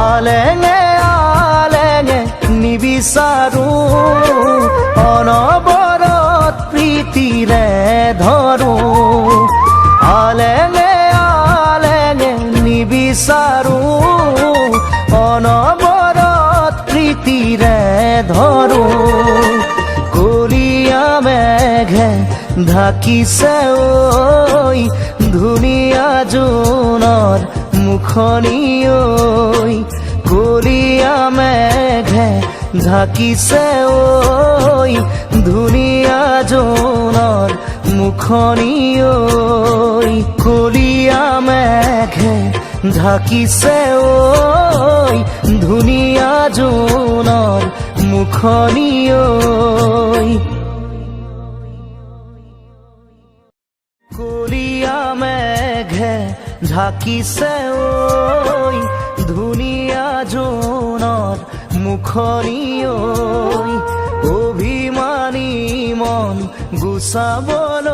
আলেঙে আলেঙে নিবিচাৰোঁ অনবৰত প্ৰীতিৰে ধৰোঁ আলেঙে আলেঙে নিবিচাৰোঁ অনবৰত প্ৰীতিৰে ধৰোঁ কলীয়া মেঘে ঢাকিছে ঐ ধুনীয়া জোনৰ মুখনি ঐ কলীয়া মেঘে ঢাকিছে ঐ ধুনীয়া জোনৰ মুখনি ঐ কলীয়া মেঘে ঢাকিছে ঐ ধুনীয়া জোনৰ মুখনি ঐ কলীয়া মেঘে ঢাকিছে ঐ ধুনীয়া জোনৰ মুখনি ঐ অভিমানী মন গুচাবলৈ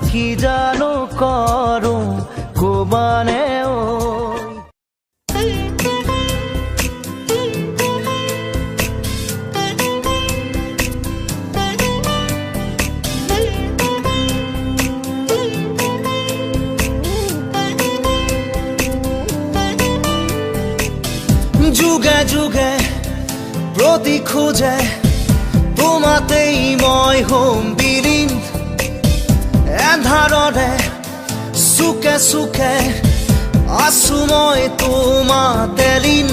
কি জানো কৰোঁ কবানে ঐ যদি খোজে তোমাতেই মই হ'ম বিলীন এন্ধাৰৰে চুকে চুকে আছো মই তোমাতে লীন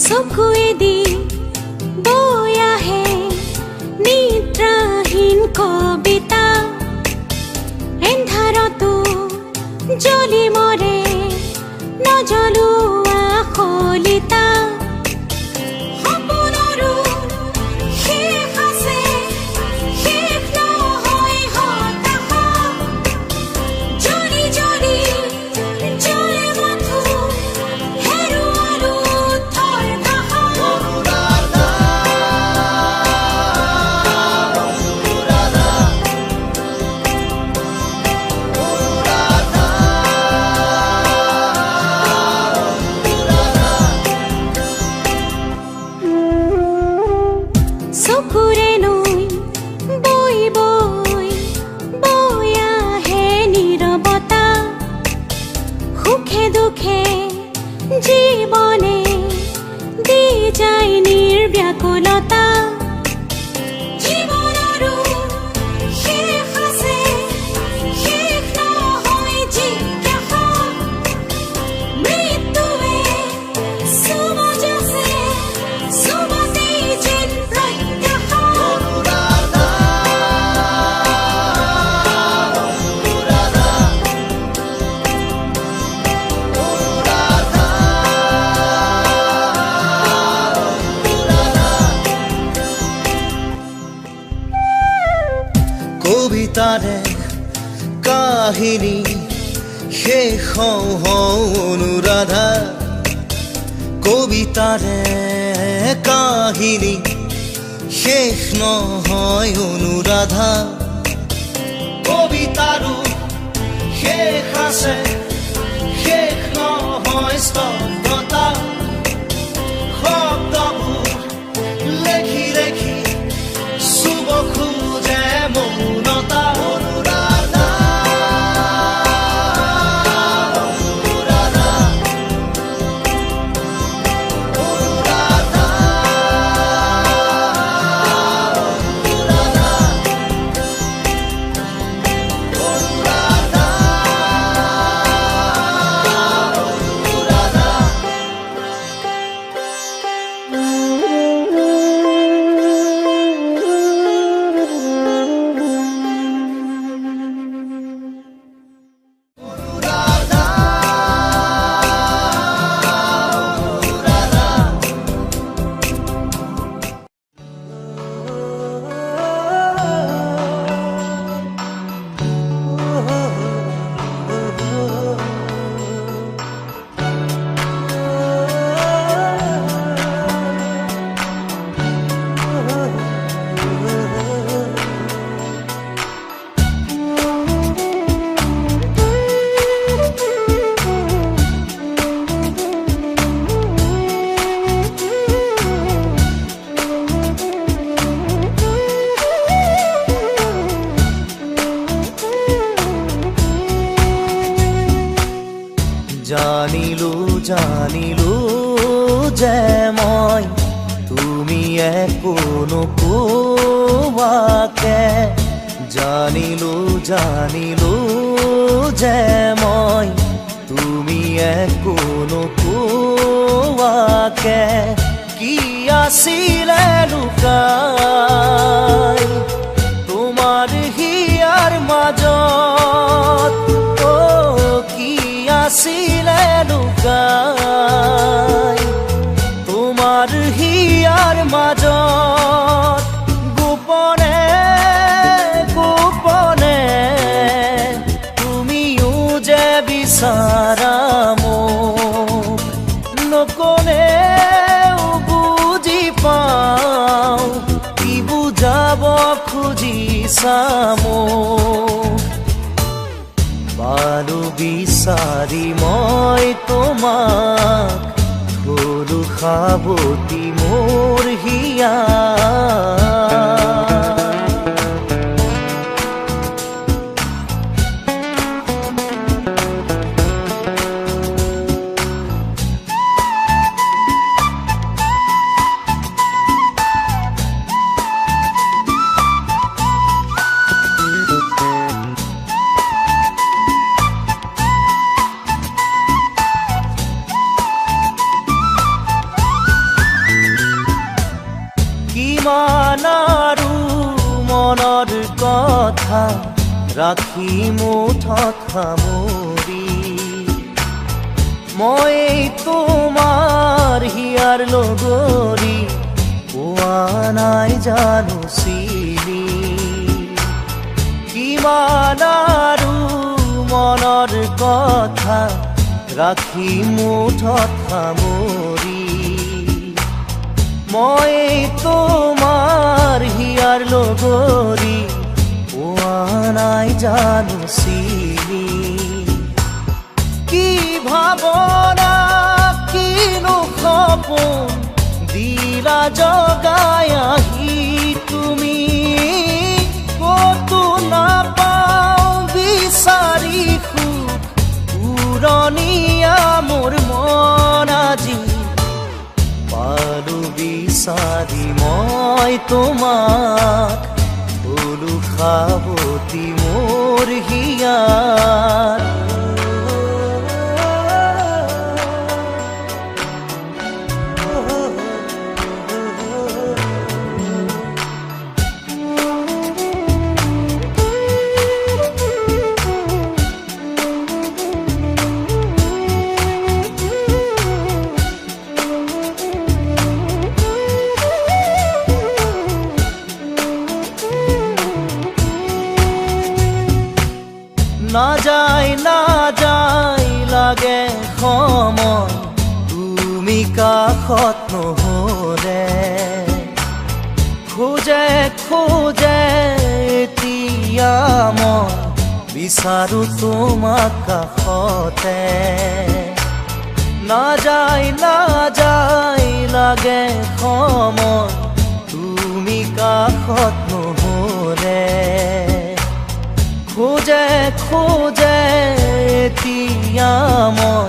চকুৱেদি বৈ আহে নিদ্ৰাহীন কবিতা এন্ধাৰতো জ্বলি মৰে নজ্বলোৱা শলিতা সপোনৰো শেষ আছে শেষ নহয় হতাশা জ্বলি জ্বলি জ্বলে মাথো হেৰুৱালো থৰ কাষা চকুৰে নৈ বৈ বৈ বৈ আহে নীৰৱতা সুখে দুখে জীৱনে দি যায় নিৰ্ব্যাকুলতা জীৱনৰো শেষ আছে শেষ নহয় জিজ্ঞাসা মৃত্যুৱে চুমজ আছে চুমতেই যেন প্ৰত্যাশা কবিতাৰে কাহিনী শেষ হওঁ হওঁ অনুৰাধা কবিতাৰে কাহিনী শেষ নহয় অনুৰাধা কবিতাৰো শেষ আছে শেষ নহয় স্তব্ধতা শব্দবোৰ লেখি লেখি চুব খোজে মৌনতা অনুৰাধা জানিলো জানিলো যে মই তুমি একো নোকোৱাকে জানিলো জানিলো যে মই তুমি একো নোকোৱাকে কি আছিলে লুকাই তোমাৰ হিয়াৰ মাজত আছিলে লুকাই মাজত গোপনে গোপনে তুমিও যে বিচাৰা মোক নকলেও বুজি পাওঁ কি বুজাব খুজিছা মোক পালো বিচাৰি মই তোমাক হলো সাৱতি মোৰ হিয়া কিমান আৰু মনৰ কথা ৰাখি মুঠত সামৰি মই তোমাৰ হিয়াৰ লগৰী পোৱা নাই জানো চিনি কিমান আৰু মনৰ কথা ৰাখি মুঠত সামৰি মই তোমাৰ হিয়াৰ লগৰী পোৱা নাই জানো চিনি কি ভাৱনা কিনো সপোন দিলা জগাই আহি তুমি কতো নাপাওঁ বিচাৰি সুখ উৰণীয়া মোৰ মন আজি পালো বিচাৰি মই তোমাক হলো সাৱতি মোৰ হিয়াৰ নাযায় লাগে সময় তুমি কাষত নহলে খোজে খোজে এতিয়া মই বিচাৰো তোমাক কাষতে নাযায় লাগে সময় তুমি কাষত নহলে খোজে খোজে এতিয়া মই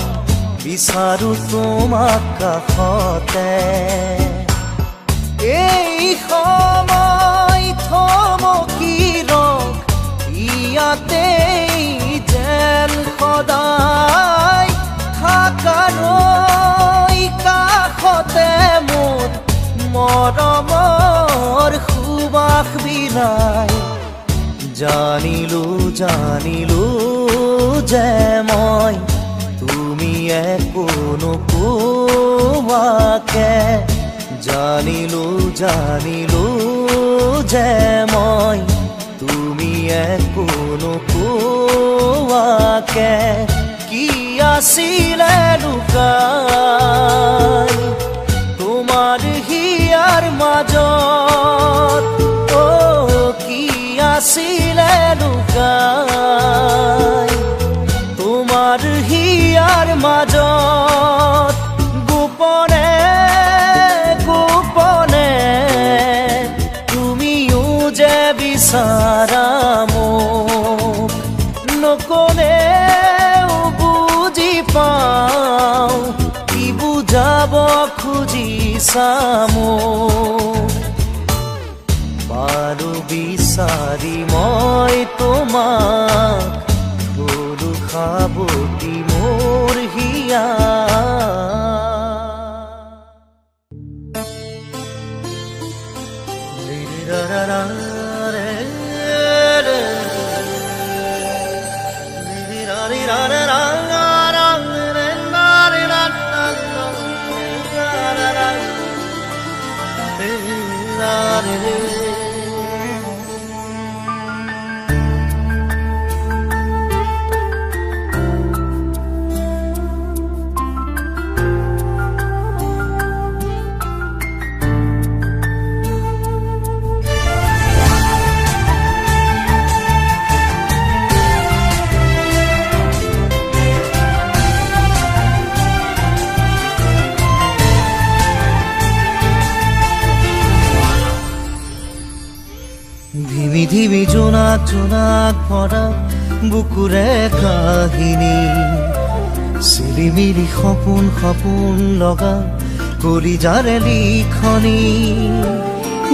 বিচাৰো তোমাক কাষতে এই সময় থমকি ৰখ ইয়াতে যেন সদায় থাকাৰ কাষতে মোৰ মৰমৰ সুবাস বিলাই জানিলো যে মই তুমি একো নোকোৱাকে জানিলো যে মই তুমি একো নোকোৱাকে কি আছিলে লুকাই তোমাৰ হিয়াৰ মাজত কি আছিলে লুকাই তোমাৰ হিয়াৰ মাজত গোপনে গোপনে তুমিও যে বিচাৰা মোক নকলেও বুজি পাওঁ কি বুজাব খুজিছা মোক পালো বিচাৰি মই তোমাক হলো সাৱতি মোৰ হিয়া ধিমি ধিমি জোনাক জোনাক ভৰা বুকুৰে কাহিনী চিলিমিলি সপোন সপোন লগা কলিজাৰে লিখনি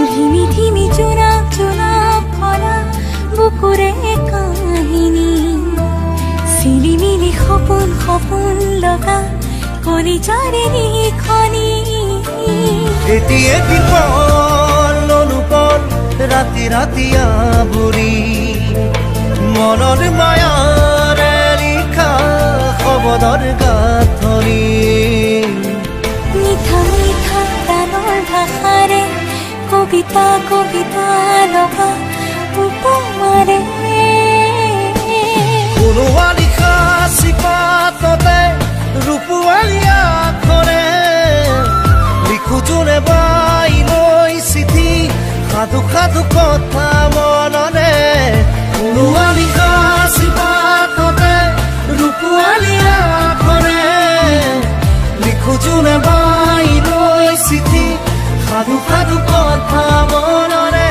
ধিমি ধিমি জোনাক জোনাক ভৰা বুকুৰে কাহিনী চিলিমিলি সপোন সপোন লগা কলিজাৰে লিখনি এটি এটি পল অনুপল ৰাতি ৰাতি আৱৰি মনৰ মায়াৰে লিখা শব্দৰ গাঁথনি মিঠা মিঠা গানৰ ভাষাৰে কবিতা কবিতা লগা উপমাৰে কোনোবা লিখা চিপাততে ৰূপোৱালী আখৰে লিখো যোনে বাই লৈ চিঠি সাধু সাধু কথা মননে কোনোবা লিখা চিপাততে ৰূপোৱালী আখৰে লিখো যোনে বাই লৈ চিঠি সাধু সাধু কথা মননে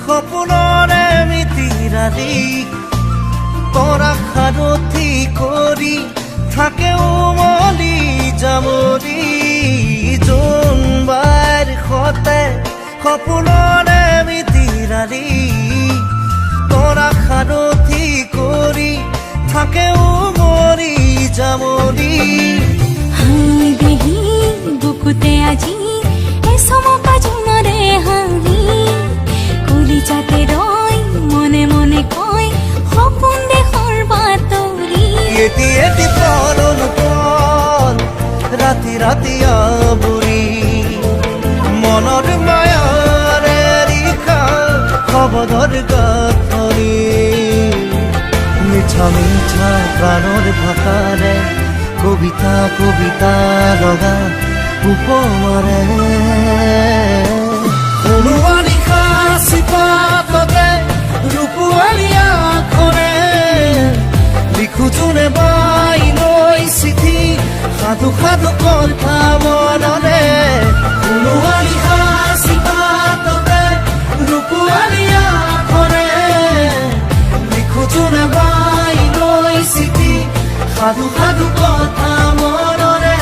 সপোনৰে মিতিৰালি তৰা সাৰথি কৰি থাকে উমলি জামলি জোনবাৰ সতে সপোনৰে মিতিৰালি তৰা সাৰথি কৰি থাকে উমলি জামলি হাই দেহি বুকুতে আজি এসমকা জোনৰে হাঁহি কলিজাতে ৰয় মনে মনে কয় সপোন দেশৰ বাতৰি এটি এটি পল অনুপল ৰাতি ৰাতি আৱৰি মনৰ মায়াৰে লিখা শব্দৰ গাঁথনি মিঠা মিঠা প্ৰাণৰ ভাষাৰে কবিতা কবিতা লগা উপমাৰে কোনোবা লিখা চিপাততে ৰূপোৱালী আখৰে লিখো যোনে বাই লৈ চিঠি সাধু সাধু কথা মননে কোনোবা লিখা চিপাততে ৰূপোৱালী আখৰে লিখো যোনে বাই লৈ চিঠি সাধু সাধু কথা মননে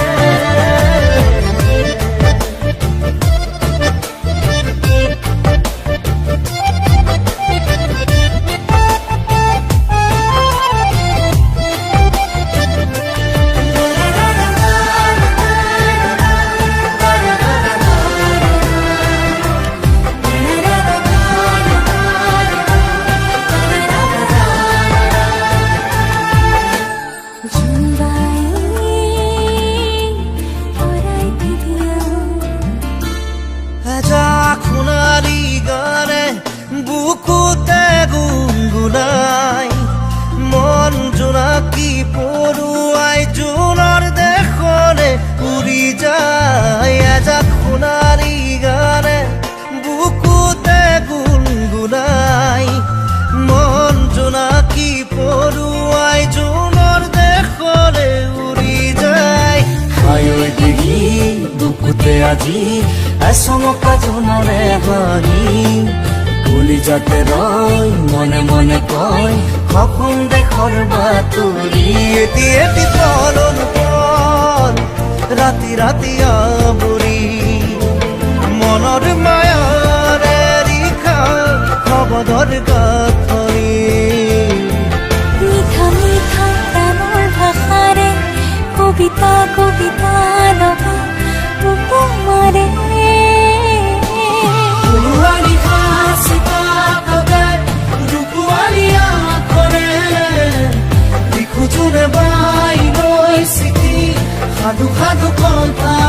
এসমকা জোনৰে হাঁহি কলিজাতে ৰয় মনে মনে কয় সপোন দেশৰ বাতৰি এটি এটি পলন পল ৰাতি ৰাতি আৱৰি মনৰ মায়াৰে ৰিখা খবদৰ গাথৰি মিঠা মিঠা প্ৰাণৰ ভাষাৰে কবিতা কবিতা লগা উপমাৰে ফুলৱানী হাচিতা কবে ৰূপৱানী আখৰে লিখোঁ যোনে বাই লৈ চিঠি সাধু সাধু কথা